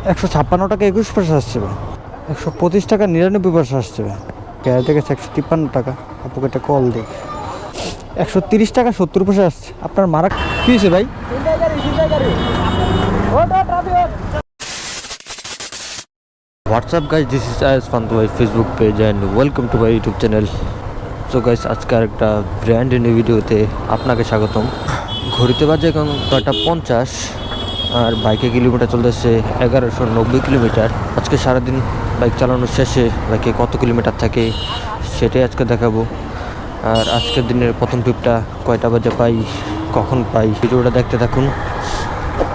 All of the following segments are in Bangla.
156 টাকা 21 পয়সা আসছে ভাই। 125 টাকা 99 পয়সা আসছে ভাই। গ্যাস দেখেছে 153 টাকা। আপুকে একটা কল দিই। 130 টাকা 70 পয়সা আসছে। আপনার মারা কি হয়েছে ভাই? What's up guys, this is Ayaz from my Facebook page and welcome to my YouTube channel. So guys, আজকের একটা ব্র্যান্ড নিউ ভিডিওতে আপনাকে স্বাগতম। ঘড়িতে বাজে এখন 9:50 আর বাইকে কিলোমিটার চলতেছে 1190 কিলোমিটার। আজকে সারাদিন বাইক চালানোর শেষে বাইকে কত কিলোমিটার থাকে সেটাই আজকে দেখাবো। আর আজকের দিনের প্রথম ট্রিপটা কয়টা বাজে পাই, কখন পাই, ভিডিওটা দেখতে থাকুন।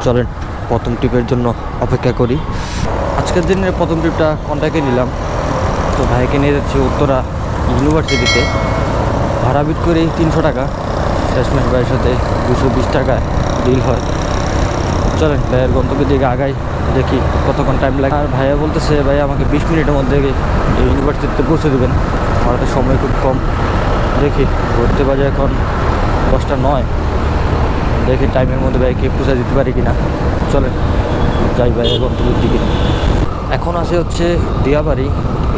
চলেন প্রথম ট্রিপের জন্য অপেক্ষা করি। আজকের দিনের প্রথম ট্রিপটা কন্টাক্টে নিলাম, তো ভাইকে নিয়ে যাচ্ছি উত্তরা ইউনিভার্সিটিতে। ভাড়া বিট করি 300 টাকা, শেষমেশ ভাইয়ের সাথে 220 টাকা ডিল হয়। চলেন ভাইয়ের গন্তব্যের দিকে আগাই, দেখি কতক্ষণ টাইম লাগে। আর ভাইয়া বলতেছে ভাই আমাকে 20 মিনিটের মধ্যে ইউনিভার্সিটিতে পৌঁছে দেবেন, আমার তো সময় খুব কম। দেখি ঘুরতে বাজে এখন 10:09, দেখি টাইমের মধ্যে ভাইকে পৌঁছে দিতে পারি কিনা। চলেন যাই ভাইয়ের গন্তব্যের দিকে। এখন আসে হচ্ছে দিয়াবাড়ি।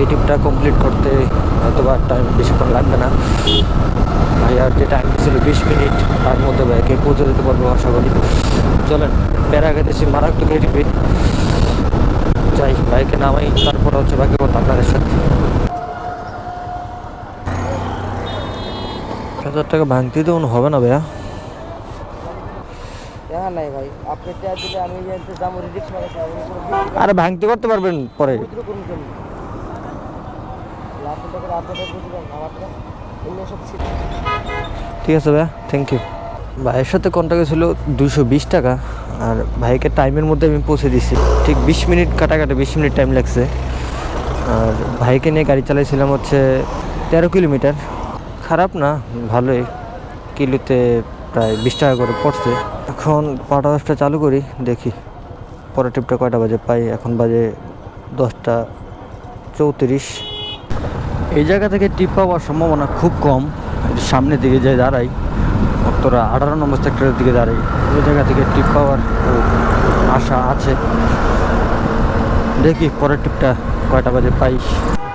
এই ট্রিপটা কমপ্লিট করতে হয়তো বা টাইম বেশিক্ষণ লাগবে না। ভাইয়ার যে টাইম ছিল 20 মিনিট, তার মধ্যে ভাইকে পৌঁছে দিতে পারবো আশা করি। চলেন প্যারা খেতেছি মারাত্মক এই ট্রিপে যাই, বাইকে নামাই, তারপর হচ্ছে বাকি কথা আপনাদের সাথে। 1000 টাকা ভাঙতে তো হবে না ভাইয়া। নাই ভাই, আপনি টাকা দিলে আমি যাবো রিক্স মারাতে। আরে ভাঙতে করতে পারবেন পরে। ঠিক আছে ভাইয়া, থ্যাংক ইউ। ভাইয়ের সাথে কন্ট্যাক্ট ছিল 220 টাকা, আর ভাইকে টাইমের মধ্যে আমি পৌঁছে দিচ্ছি। ঠিক 20 মিনিট কাটাকাটি 20 মিনিট টাইম লাগছে। আর ভাইকে নিয়ে গাড়ি চালাইছিলাম হচ্ছে 13 কিলোমিটার। খারাপ না, ভালোই। কিলোতে প্রায় 20 টাকা করে পড়ছে। এখন 5টা চালু করি, দেখি পরের ট্রিপটা কয়টা বাজে পাই। এখন বাজে 10:34। এই জায়গা থেকে ট্রিপ পাওয়ার সম্ভাবনা খুব কম। সামনের দিকে যাই দাঁড়াই, উত্তরা 18 নম্বর সেক্টরের দিকে দাঁড়াই, ওই জায়গা থেকে ট্রিপ পাওয়ার আশা আছে। দেখি পরের ট্রিপটা কয়টা বাজে পাই।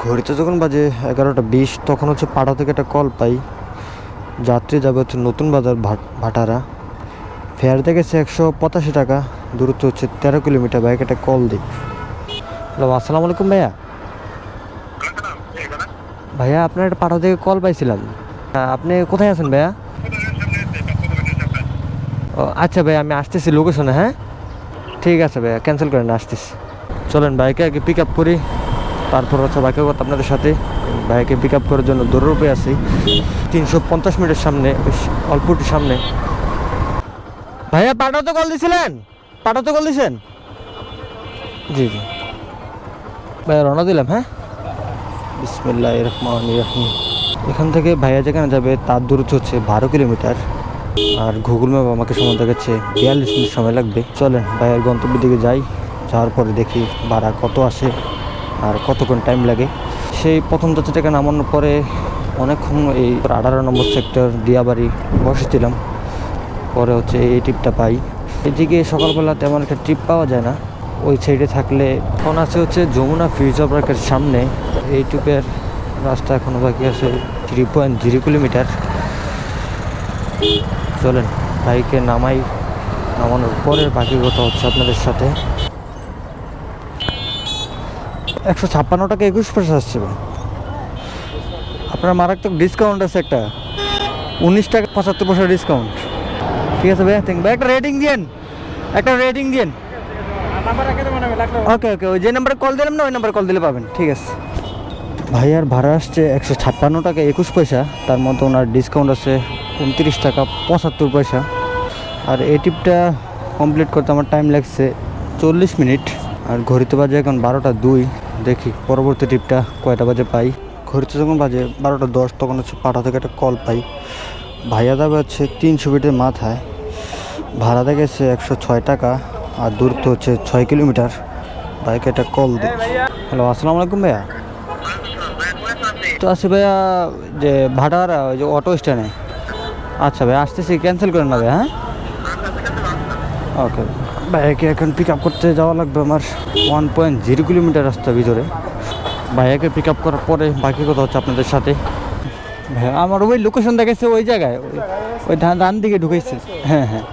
ঘড়িতে যখন বাজে 11:20, তখন হচ্ছে পাড়া থেকে একটা কল পাই। যাত্রী যাবে হচ্ছে নতুন বাজার ভাটারা। ফেয়ার দেখেছে 185 টাকা, দূরত্ব হচ্ছে 13 কিলোমিটার। বাইক একটা কল দিই। হ্যালো, আসসালামু আলাইকুম ভাইয়া। ভাইয়া আপনার একটা পাড়া থেকে কল পাইছিলাম। আপনি কোথায় আছেন ভাইয়া? ও আচ্ছা ভাইয়া, আমি আসতেছি লোকেশনে। হ্যাঁ ঠিক আছে ভাইয়া, ক্যান্সেল করেন না, আসতেছি। চলেন বাইকে আগে পিক আপ করি, তারপর হচ্ছে বাইকের কথা আপনাদের সাথে। বাইকে পিক আপ করার জন্য দৌড়ে আছি 350 মিনিটের সামনে, অল্প একটু সামনে। ভাইয়া পাঠাতে কল দিয়েছিলেন? পাঠাতে কল দিয়েছেন? জি জি ভাইয়া, রওনা দিলাম। হ্যাঁ, বিসমিল্লাহির রহমানির রহিম। এখান থেকে ভাইয়া যেখানে যাবে তার দূরত্ব হচ্ছে 12 কিলোমিটার। আর গুগল ম্যাপ আমাকে সময় দেখাচ্ছে 42 মিনিট সময় লাগবে। চলেন ভাইয়ের গন্তব্যের দিকে যাই, যাওয়ার পরে দেখি ভাড়া কত আসে আর কতক্ষণ টাইম লাগে। সেই প্রথম যাত্রী থেকে নামানোর পরে অনেকক্ষণ এই 18 নম্বর সেক্টর দিয়াবাড়ি বসেছিলাম। পরে হচ্ছে এই ট্রিপটা পাই। এদিকে সকালবেলা তেমন একটা ট্রিপ পাওয়া যায় না ওই সাইডে থাকলে। এখন আছে হচ্ছে যমুনা ফিউচার পার্কের সামনে। এই ট্রিপের রাস্তা এখনও বাকি আছে 3.0 কিলোমিটার। চলেন বাইকে নামাই, নামানোর পরে বাকি কথা হচ্ছে আপনাদের সাথে। 156 টাকা 21 পয়সা আসছে ভাই। আপনার মারাত্মক ডিসকাউন্ট আছে, একটা 19 টাকা 75 পয়সা ডিসকাউন্ট। ঠিক আছে ভাই, থ্যাংক ভাই। একটা রেটিং দিন, একটা রেটিং দিন। ওকে ওকে, ওই যে নাম্বারে কল দিলাম না, ওই নাম্বারে কল দিলে পাবেন। ঠিক আছে। ভাইয়ার ভাড়া আসছে 156 টাকা 21 পয়সা, তার মধ্যে ওনার ডিসকাউন্ট আছে 29 টাকা 75 পয়সা। আর এই ট্রিপটা কমপ্লিট করতে আমার টাইম লাগছে 40 মিনিট। আর ঘড়িতে বাজে এখন 12:02। দেখি পরবর্তী ট্রিপটা কয়টা বাজে পাই। ঘড়িতে যখন বাজে 12:10, তখন হচ্ছে পাটা থেকে একটা কল পাই। ভাইয়া যাবে হচ্ছে 300 ফিটের মাথায়। ভাড়া দেখেছে 106 টাকা, আর দূরত্ব হচ্ছে 6 কিলোমিটার। বাইকে একটা কল দিই। হ্যালো, আসসালামু আলাইকুম ভাইয়া। তো আছি ভাইয়া যে ভাটারা, ওই যে অটো স্ট্যান্ডে। আচ্ছা ভাই আসতেছি, ক্যান্সেল করেন না ভাই। হ্যাঁ ওকে। ভাইয়াকে এখন পিক আপ করতে যাওয়া লাগবে আমার 1.0 কিলোমিটার রাস্তা ভিতরে। ভাইয়াকে পিক আপ করার পরে বাকি কথা হচ্ছে আপনাদের সাথে। ভাইয়া আমার ওই লোকেশন দেখাচ্ছে ওই জায়গায়, ওই ডান দিকে ঢুকেছে। হ্যাঁ হ্যাঁ,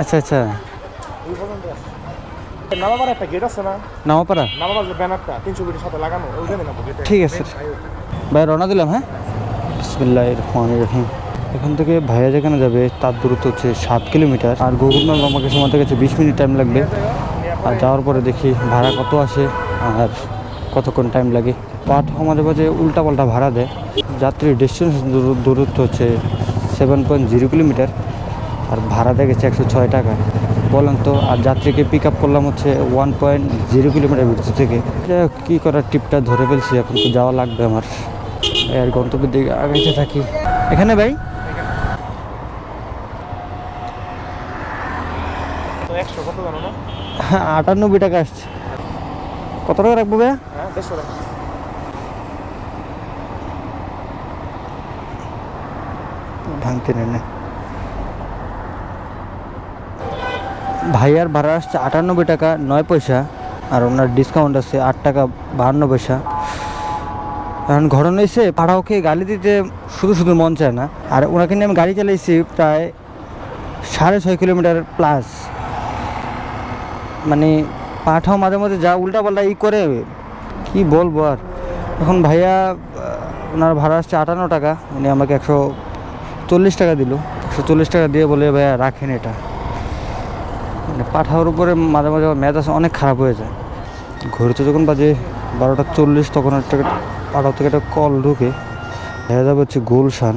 আচ্ছা আচ্ছা। নামাবার একটা গেট আছে না, নামাপাড়া, নামাবার যে ব্যানারটা 300 কোটির সাথে লাগানো, ওইখানে নামবো গেটে। ঠিক আছে ভাই, রওনা দিলাম। হ্যাঁ, বিসমিল্লাহির রহমানির রহিম। এখান থেকে ভাইয়া যেখানে যাবে তার দূরত্ব হচ্ছে 7 কিলোমিটার, আর গুগল ম্যাপ আমাকে সময় থেকে 20 মিনিট টাইম লাগবে। আর যাওয়ার পরে দেখি ভাড়া কত আসে আর কতক্ষণ টাইম লাগে। পাঠাও মাঝে মাঝে উল্টাপাল্টা ভাড়া দেয়। যাত্রীর ডেস্টিনেশন দূরত্ব হচ্ছে 7.0 কিলোমিটার, আর ভাড়া দেখেছে 106 টাকা। বলেন তো, আর যাত্রীকে পিক আপ করলাম হচ্ছে 1.0 কিলোমিটার ভিতর থেকে। কী করার, ট্রিপটা ধরে ফেলছি, এখন তো যাওয়া লাগবে আমার। আর গন্তব্যের দিকে আগাইতে থাকি। এখানে ভাই তো 100 কত জানো না? 98 টাকা আসছে। কত টাকা রাখবো ভাইয়া? হ্যাঁ 150 টাকা। ভাঙতে নেই না। ভাইয়ার ভাড়া আসছে 98 টাকা 9 পয়সা, আর ওনার ডিসকাউন্ট আছে 8 টাকা 52 পয়সা। এখন ঘটনা এসে পাড়াওকে গালি দিতে শুধু শুধু মন চায় না। আর ওনাকে নিয়ে আমি গাড়ি চালাইছি প্রায় 6.5 কিলোমিটার প্লাস। মানে পাঠাও মাঝে মাঝে যা উল্টাপাল্টা করে, কি বলবো আর। এখন ভাইয়া ওনার ভাড়া আসছে 58 টাকা, উনি আমাকে 140 টাকা দিল। 140 টাকা দিয়ে বলে ভাইয়া রাখেন এটা। মানে পাঠাওয়ার উপরে মাঝে মাঝে মেজাজ অনেক খারাপ হয়ে যায়। ঘড়িতে যখন বাজে 12:40, তখন একটা পাঠাও থেকে একটা কল ঢুকে। দেখা যাবে হচ্ছে গুলশান।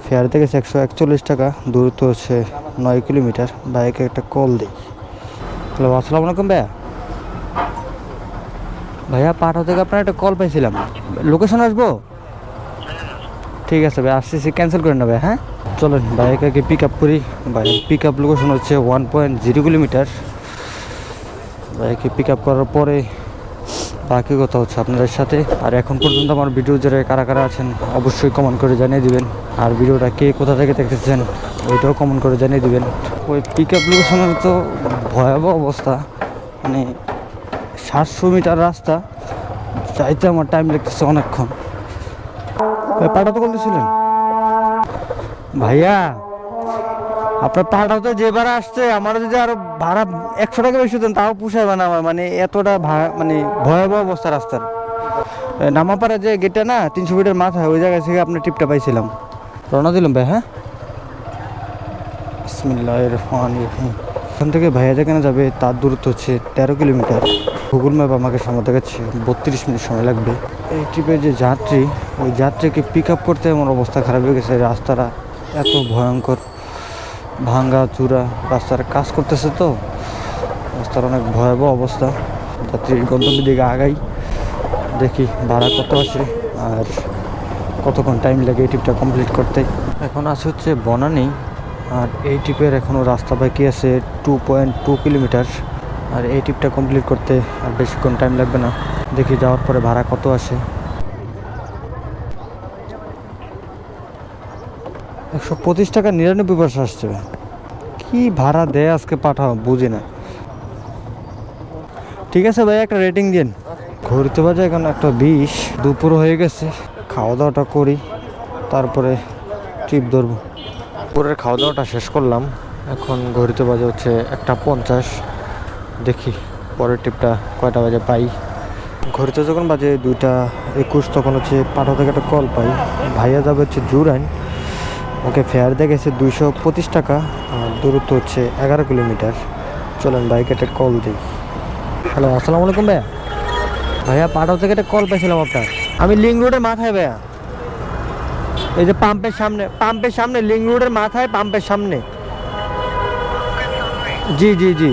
ফেয়ার থেকে 141 টাকা, দূরত্ব হচ্ছে 9 কিলোমিটার। ভাইকে একটা কল দিই। হ্যালো, আসসালামু আলাইকুম ভাইয়া। ভাইয়া পাঠাও থেকে আপনার একটা কল পাইছিলাম, লোকেশন আসবো? ঠিক আছে ভাই, আসতেছি, ক্যান্সেল করেন না ভাই। হ্যাঁ চলেন ভাইয়াকে পিক আপ করি। ভাই পিক আপ লোকেশন হচ্ছে 1.0 কিলোমিটার। ভাইয়াকে পিক আপ করার পরে বাকি কথা হচ্ছে আপনাদের সাথে। আর এখন পর্যন্ত আমার ভিডিও যারা কারা কারা আছেন অবশ্যই কমেন্ট করে জানিয়ে দিবেন। আর ভিডিওটা কে কোথা থেকে দেখতেছেন ওইটাও কমেন্ট করে জানিয়ে দিবেন। ওই পিক আপ লোকেশনের তো ভয়াবহ অবস্থা। মানে 700 মিটার রাস্তা যাইতে আমার টাইম লাগতেছে অনেকক্ষণ। পাঠাতে বলতেছিলেন ভাইয়া, আপনার পাঠাতে যে ভাড়া আসছে, আমার যদি আরো ভাড়া 100 টাকা বেশি দেন তাও পুষাইবে না আমার। মানে এতটা মানে ভয়াবহ অবস্থা রাস্তার। নামাপাড়া যে গেটটা না 300 ফিটের মাথায়, ওই জায়গা থেকে আপনার টিপটা পাইছিলাম। রওনা দিলাম ভাই। হ্যাঁ, বিসমিল্লাহির রহমানির রহিম। এখান থেকে ভাইয়া যেখানে যাবে তার দূরত্ব হচ্ছে 13 কিলোমিটার। গুগল ম্যাপ আমাকে সময় দেখাচ্ছে 32 মিনিট সময় লাগবে। এই ট্রিপে যে যাত্রী, ওই যাত্রীকে পিক আপ করতে আমার অবস্থা খারাপ হয়ে গেছে। রাস্তাটা এত ভয়ঙ্কর, ভাঙ্গা চূড়া, রাস্তার কাজ করতেছে তো রাস্তার অনেক ভয়াবহ অবস্থা। যাত্রীর গন্তব্যের দিকে আগাই, দেখি ভাড়া কত আসে আর কতক্ষণ টাইম লাগে এই ট্রিপটা কমপ্লিট করতে। এখন আছে হচ্ছে বনানী, আর এই ট্রিপের এখনও রাস্তা বাকি আছে 2.2 কিলোমিটার। আর এই ট্রিপটা কমপ্লিট করতে আর বেশিক্ষণ টাইম লাগবে না। দেখি যাওয়ার পরে ভাড়া কত আসে। 125 টাকা 99 পয়সা আসছে। কি ভাড়া দেয় আজকে পাঠাও, বুঝি না। ঠিক আছে ভাই, একটা রেটিং দিন। ঘুরতে বাজে এখন 1:20, দুপুর হয়ে গেছে। খাওয়া দাওয়াটা করি, তারপরে ট্রিপ ধরবো। দুপুরের খাওয়া দাওয়াটা শেষ করলাম, এখন ঘড়িতে বাজে হচ্ছে 1:50। দেখি পরের ট্রিপটা কয়টা বাজে পাই। ঘড়িতে যখন বাজে 2:21, তখন হচ্ছে পাঠাও থেকে একটা কল পাই। ভাইয়া যাবে হচ্ছে জুরাইন, ওকে ফেয়ার দেখেছে 225 টাকা, আর দূরত্ব হচ্ছে 11 কিলোমিটার। চলেন বাইকে একটা কল দিই। হ্যালো, আসসালামু আলাইকুম ভাইয়া। ভাইয়া পাঠাও থেকে একটা কল পেয়েছিলাম আপনার। আমি লিঙ্ক রোডের মাথায় ভাইয়া, এই যে পাম্পের সামনে লিঙ্ক রোডের মাথায়, পাম্পের সামনে। জি জি জি,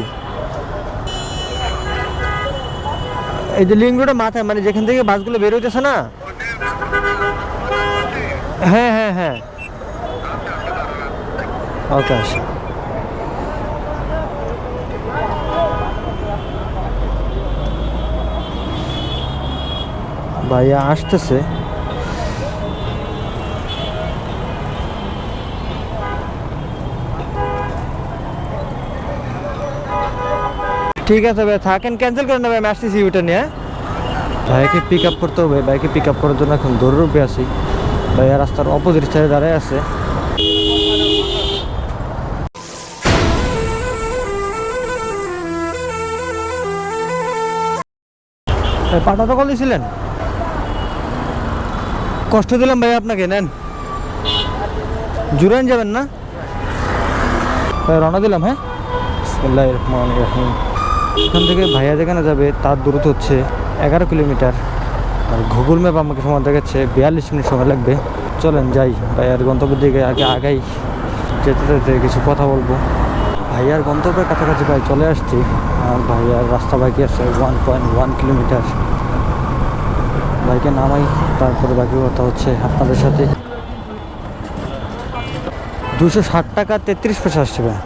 এই যে লিঙ্ক রোডের মাথায়, মানে যেখান থেকে বাসগুলো বের হইতেছে না। হ্যাঁ হ্যাঁ হ্যাঁ, ওকে আসি। ভাইয়া আসতেছে। ঠিক আছে ভাই, থাকেন, ক্যান্সেল করে নেবে, আমি আসতেছি ওটা নিয়ে। ভাইকে পিক আপ করতে হবে, বাইকে পিক আপ করার জন্য এখন দৌড় রূপে আছি। ভাইয়া রাস্তার অপোজিট সাইডে দাঁড়ায় আছে। পাটা তো কল দিয়েছিলেন, কষ্ট দিলাম ভাই আপনাকে, নেন জুরাইন যাবেন না ভাই, রওনা দিলাম। হ্যাঁ, বিসমিল্লাহির রহমানির রহিম। এখান থেকে ভাইয়া যেখানে যাবে তার দূরত্ব হচ্ছে 11 কিলোমিটার, আর গুগল ম্যাপ আমাকে সময় দেখাচ্ছে 42 মিনিট সময় লাগবে। চলেন যাই, ভাইয়ার গন্তব্যের দিকে আগাই। যেতে যেতে কিছু কথা বলবো। ভাইয়ার গন্তব্যের কাছাকাছি ভাই চলে আসছি, আর ভাইয়ার রাস্তা বাকি আছে 1.1 কিলোমিটার। বাইকে নামাই, তারপরে বাকি কথা হচ্ছে আপনাদের সাথে। 260 টাকা 33 পয়সা আসছে ভাই।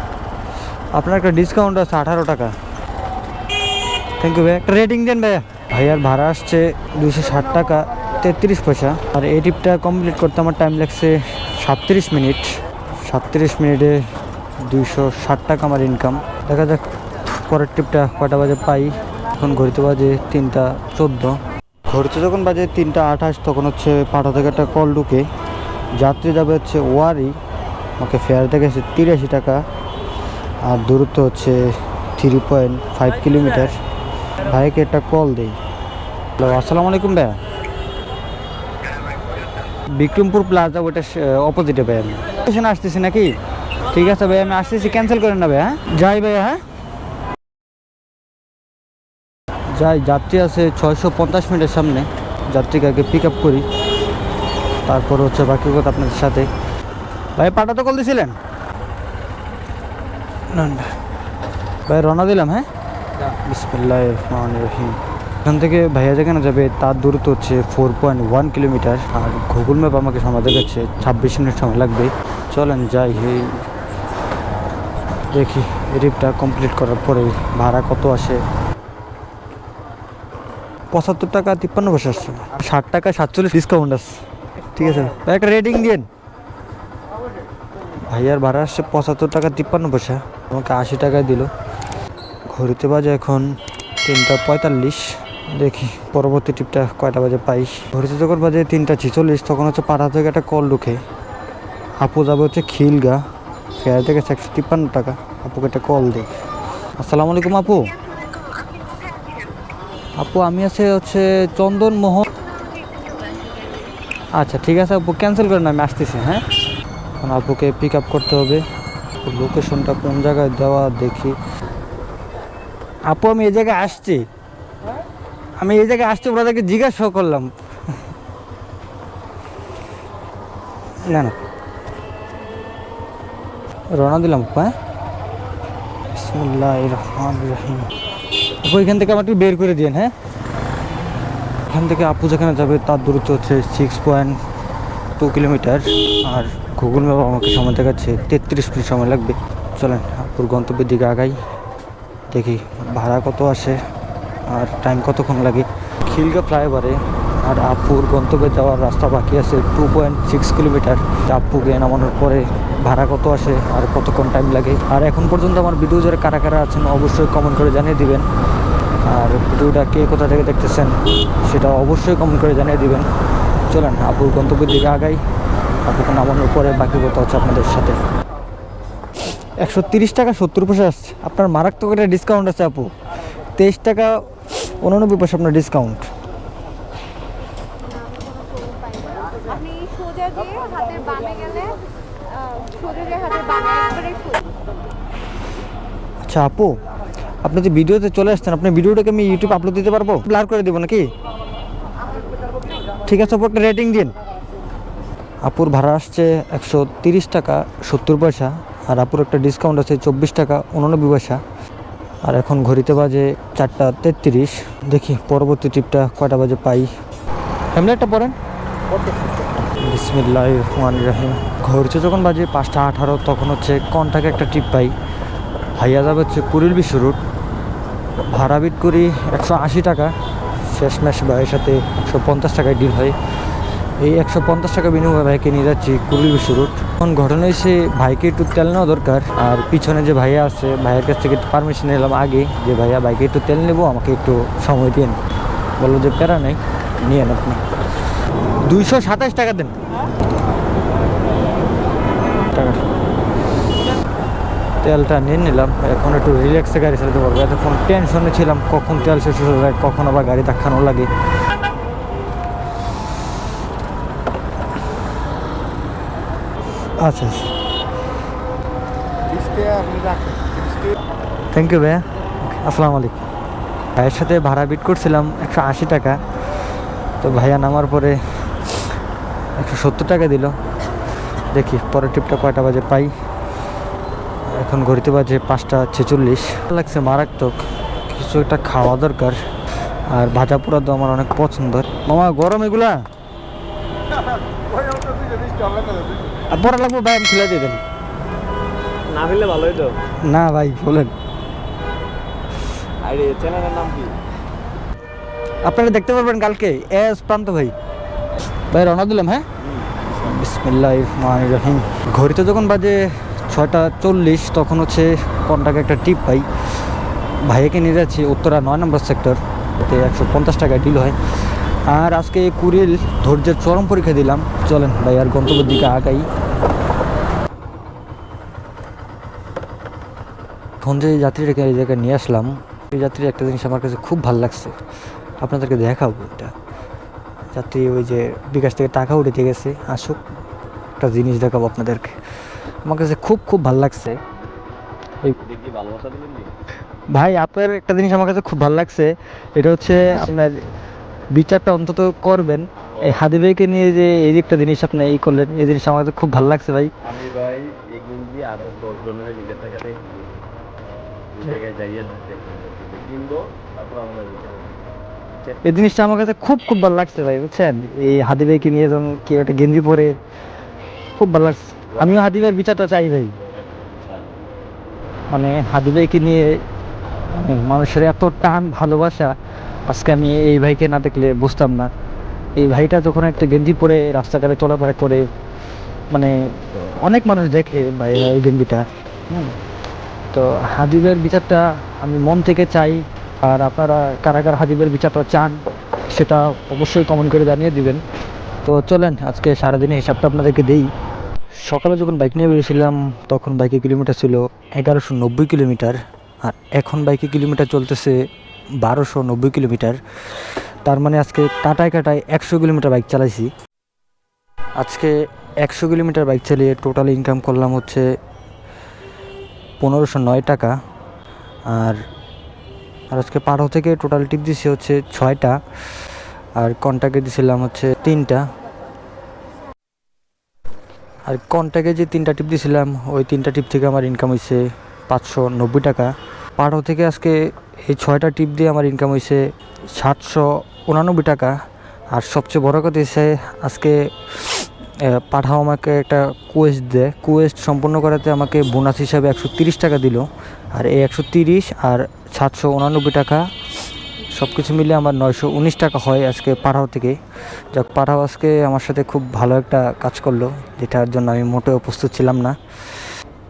আপনার একটা ডিসকাউন্ট আছে 18 টাকা। থ্যাংক ইউ ভাই, একটা রেটিং দেন ভাইয়া। ভাইয়ার ভাড়া আসছে 260 টাকা 33 পয়সা, আর এই ট্রিপটা কমপ্লিট করতে আমার টাইম লাগছে 37 মিনিট। 37 মিনিটে 260 টাকা আমার ইনকাম। দেখা যাক পরের ট্রিপটা কয়টা বাজে পাই। এখন ঘড়িতে বাজে 3:14। ঘড়িতে যখন বাজে 3:28 তখন হচ্ছে পাঠা থেকে একটা কল ঢুকে, যাত্রী যাবে হচ্ছে ওয়ারি, আমাকে ফেয়ার দেখেছে 83 টাকা, আর দূরত্ব হচ্ছে 3.5 কিলোমিটার। ভাইকে একটা কল দেই। হ্যালো, আসসালামু আলাইকুম ভাইয়া। বিক্রমপুর প্লাজা, ওটা অপোজিটে ভাই। আমি স্টেশনে আসতেছি নাকি? ঠিক আছে ভাই, আমি আসতেছি, ক্যান্সেল করেন না ভাই। হ্যাঁ যাই ভাইয়া, হ্যাঁ যাই। যাত্রী আছে 650 মিনিটের সামনে, যাত্রীকে আগে পিক আপ করি, তারপর হচ্ছে বাকি কথা আপনাদের সাথে। ভাই পাটা তো কল দিয়েছিলেন? ভাই রওনা দিলাম। হ্যাঁ, বিসমিল্লাহির রহমানির রহিম। এখান থেকে ভাইয়া যেখানে যাবে তার দূরত্ব হচ্ছে 4.1 কিলোমিটার, আর গুগল ম্যাপ আমাকে সময় দেখাচ্ছে 26 মিনিট সময় লাগবে। চলেন যাই, দেখি ট্রিপটা কমপ্লিট করার পরে ভাড়া কত আসে। 75 টাকা 53 পয়সা আসছে, 60 টাকা 47 ডিসকাউন্ট আছে। ঠিক আছে ভাই, একটা রেটিং দিন। ভাইয়ার ভাড়া আসছে 75 টাকা 53 পয়সা, আমাকে 80 টাকায় দিল। ঘড়িতে বাজে এখন 3:45। দেখি পরবর্তী ট্রিপটা কয়টা বাজে পাই। ঘড়িতে যখন বাজে 3:46 তখন হচ্ছে পাড়া থেকে একটা কল ঢুকে, আপু যাবে হচ্ছে খিলগা, ফেয়ার থেকে 153 টাকা। আপুকে একটা কল দিই। আসসালামু আলাইকুম আপু। আপু আমি হচ্ছে চন্দনমোহন। আচ্ছা ঠিক আছে আপু, ক্যান্সেল করেন, আমি আসতেছি। হ্যাঁ, এখন আপুকে পিক আপ করতে হবে। লোকেশনটা কোন জায়গায় দেওয়া দেখি। আপু আমি এই জায়গায় আসছি, ওনাদেরকে জিজ্ঞাসা করলাম। না না, রওনা দিলাম। হ্যাঁ, বিসমিল্লাহির রহমানির রহিম। আপু এখান থেকে আমাকে বের করে দিন। হ্যাঁ, এখান থেকে আপু যেখানে যাবে তার দূরত্ব হচ্ছে 6.2 কিলোমিটার, আর গুগল ম্যাপ আমাকে সময় দেখাচ্ছে 33 মিনিট সময় লাগবে। চলেন আপুর গন্তব্যের দিকে আগাই, দেখি ভাড়া কত আসে আর টাইম কতক্ষণ লাগে। খিলগা ফ্লাইওভারে, আর আপুর গন্তব্যে যাওয়ার রাস্তা বাকি আছে 2.6 কিলোমিটার। আপুকে নামানোর পরে ভাড়া কত আসে আর কতক্ষণ টাইম লাগে। আর এখন পর্যন্ত আমার ভিডিও যারা কারা কারা আছেন অবশ্যই কমেন্ট করে জানিয়ে দিবেন, আর ভিডিওটা কে কোথা থেকে দেখতেছেন সেটা অবশ্যই কমেন্ট করে জানিয়ে দিবেন। চলেন আপুর গন্তব্যের দিকে আগাই, আপুকে নামানোর পরে বাকি কথা হচ্ছে আপনাদের সাথে। 130 টাকা 70 পয়সা আসছে, আপনার মারাত্মক একটা ডিসকাউন্ট আছে আপু। 23 টাকা 89 পয়সা আপনার ডিসকাউন্ট। আপনি সোজা গিয়ে হাতের বামে গেলে সোজা গিয়ে হাতের বামে একবারে সোজা। আচ্ছা আপু, আপনি যে ভিডিওতে চলে আসছেন, আপনার ভিডিওটাকে আমি ইউটিউব আপলোড দিতে পারবো? ব্লার করে দেবো নাকি? ঠিক আছে আপু, একটা রেটিং দিন। আপুর ভাড়া আসছে 130 টাকা 70 পয়সা, আর আপুর একটা ডিসকাউন্ট আছে 24 টাকা 89 পয়সা। আর এখন ঘড়িতে বাজে 4:33। দেখি পরবর্তী ট্রিপটা কয়টা বাজে পাই। হেমলেটটা পড়েন। বিসমিল্লাহির রহমানির রহিম। ঘড়িতে যখন বাজে 5:18 তখন হচ্ছে কন্টাকে একটা ট্রিপ পাই। ভাইয়া যাবে হচ্ছে কুড়িল বিশ্ব রুট, ভাড়া বিট করি 180 টাকা। শেষমেশ ভাইয়ের সাথে 150 টাকায় ডিল হয়। এই 150 টাকা বিনিময়ে ভাইকে নিয়ে যাচ্ছি কুড়িল বিশ্ব রুট। এখন ঘটনা হয়েছে ভাইকে একটু তেল নেওয়া দরকার, আর পিছনে যে ভাইয়া আছে ভাইয়ের কাছ থেকে পারমিশন নিলাম আগে যে ভাইয়া বাইকে একটু তেল নেবো, আমাকে একটু সময় দিন। বললো যে প্যারা নেই, নিয়েন আপনি। 227 টাকা দেন। তেলটা নিয়ে নিলাম, এখন একটু রিল্যাক্সে গাড়ি চালাতে পারবো। এতক্ষণ টেনশনে ছিলাম কখন তেল শেষ হয়ে যায়, কখন আবার গাড়ি দেখানো লাগে। আচ্ছা আপনি রাখেন থ্যাংক ইউ ভাইয়া, আসসালামু আলাইকুম। ভাইয়ের সাথে ভাড়া বিট করছিলাম 180 টাকা, তো ভাইয়া নামার পরে 170 টাকা দিল। দেখি পরের ট্রিপটা কয়টা বাজে পাই। এখন ঘড়িতে বাজে 5:46 লাগছে, মারাত্মক। কিছু একটা খাওয়া দরকার, আর ভাজা পোড়া তো আমার অনেক পছন্দের। মামা গরম এগুলা আর পড়া লাগবো ভাই, আমি খুলে দিয়ে দেন। না ফেললে ভালোই তো। না ভাই বলেন, আরে চ্যানেলের নাম কি? আপনারা দেখতে পারবেন কালকে। এস প্রান্ত ভাই, ভাই রওনা দিলাম। হ্যাঁ, বিসমিল্লাহির রহমানির রহিম। ঘড়িতে যখন বাজে 6:40 তখন হচ্ছে কন্টাকে একটা টিপ পাই। ভাইয়াকে নিয়ে যাচ্ছি উত্তরা 9 নম্বর সেক্টর, এতে 150 টাকা ডিল হয়। আর আজকে কুড়িল ধৈর্যের চরম পরীক্ষা দিলাম। চলেন ভাই আর গন্তব্যের দিকে আগাই। এখন যে যাত্রীটাকে এই জায়গায় নিয়ে আসলাম, এই যাত্রীর একটা জিনিস আমার কাছে খুব ভালো লাগছে, আপনাদেরকে দেখাবো। এটা যাত্রী ওই যে বিকাশ থেকে টাকা উঠে গেছে, আসুক একটা জিনিস দেখাবো আপনাদেরকে। আমার কাছে খুব খুব ভালো লাগছে ভাই। আপনার একটা জিনিস আমার কাছে খুব ভালো লাগছে, এটা হচ্ছে আপনার বিচারটা অন্তত করবেন। এই হাদি ভাইকে নিয়ে যে এই যে একটা জিনিস আপনি এই করলেন, এই জিনিস আমার কাছে খুব ভালো লাগছে ভাই। আমি ভাই এগুলো দিয়ে আরো 10 জনের নিজের থেকে জায়গায় যাইয়ে কিনবো, তারপর আমরা এই জিনিসটা আমার কাছে খুব খুব ভালো লাগছে ভাই, বুঝছেন। এই হাদি ভাইকে নিয়ে যখন কেউ একটা গেঞ্জি পরে খুব ভালো লাগছে। আমিও হাদি ভাইয়ের বিচারটা চাই ভাই। মানে হাদি ভাইকে নিয়ে মানুষের এত টান ভালোবাসা, আজকে আমি এই ভাইকে না দেখলে বুঝতাম না। এই ভাইটা যখন একটা গেঞ্জি পরে রাস্তাঘাটে চলাফেরা করে, মানে অনেক মানুষ দেখে ভাই এই গেঞ্জিটা। তো হাদিবের বিচারটা আমি মন থেকে চাই। আর আপনারা কারা কারা হাদিবের বিচারটা চান সেটা অবশ্যই কমেন্ট করে জানিয়ে দিবেন। তো চলেন আজকে সারাদিনের হিসাবটা আপনাদেরকে দেই। সকালে যখন বাইক নিয়ে বেরিয়েছিলাম তখন বাইকে কিলোমিটার ছিল 1190 কিলোমিটার, আর এখন বাইকে কিলোমিটার চলতেছে 1290 কিলোমিটার। তার মানে আজকে কাটায় কাটায় 100 কিলোমিটার বাইক চালাইছি। আজকে 100 কিলোমিটার বাইক চালিয়ে টোটাল ইনকাম করলাম হচ্ছে 1509 টাকা। আর আজকে পাড়াও থেকে টোটাল টিপ দিছি হচ্ছে 6টা, আর কন্টাক্টে দিছিলাম হচ্ছে 3টা। আর কন্টাক্টে যে 3টা টিপ দিছিলাম ওই 3টা টিপ থেকে আমার ইনকাম হয়েছে 590 টাকা। পাড়াও থেকে আজকে এই 6টা টিপ দিয়ে আমার ইনকাম হয়েছে 789 টাকা। আর সবচেয়ে বড় কথা হচ্ছে আজকে পাঠাও আমাকে একটা কোয়েস্ট দেয়, কোয়েস্ট সম্পূর্ণ করাতে আমাকে বোনাস হিসাবে 130 টাকা দিল। আর এই 130 আর 789 টাকা সব কিছু মিলে আমার 919 টাকা হয় আজকে পাঠাও থেকে। যাক, পাঠাও আজকে আমার সাথে খুব ভালো একটা কাজ করলো, যেটার জন্য আমি মোটেও প্রস্তুত ছিলাম না।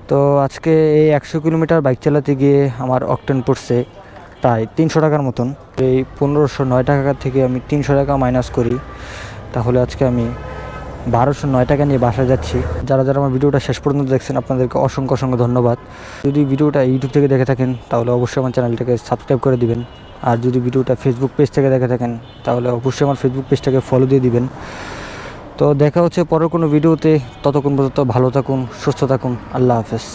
তো আজকে এই 100 কিলোমিটার বাইক চালাতে গিয়ে আমার অকটেন পড়ছে প্রায় 300 টাকার মতন। এই 1509 টাকা থেকে আমি 300 টাকা মাইনাস করি, তাহলে আজকে আমি 1209 টাকা নিয়ে বাসায় যাচ্ছি। যারা যারা আমার ভিডিওটা শেষ পর্যন্ত দেখছেন আপনাদেরকে অসংখ্য অসংখ্য ধন্যবাদ। যদি ভিডিওটা ইউটিউব থেকে দেখে থাকেন তাহলে অবশ্যই আমার চ্যানেলটাকে সাবস্ক্রাইব করে দিবেন। আর যদি ভিডিওটা ফেসবুক পেজ থেকে দেখে থাকেন তাহলে অবশ্যই আমার ফেসবুক পেজটাকে ফলো দিয়ে দিবেন। তো দেখা হচ্ছে পরের কোনো ভিডিওতে, ততক্ষণ পর্যন্ত ভালো থাকুন, সুস্থ থাকুন, আল্লাহ হাফেজ।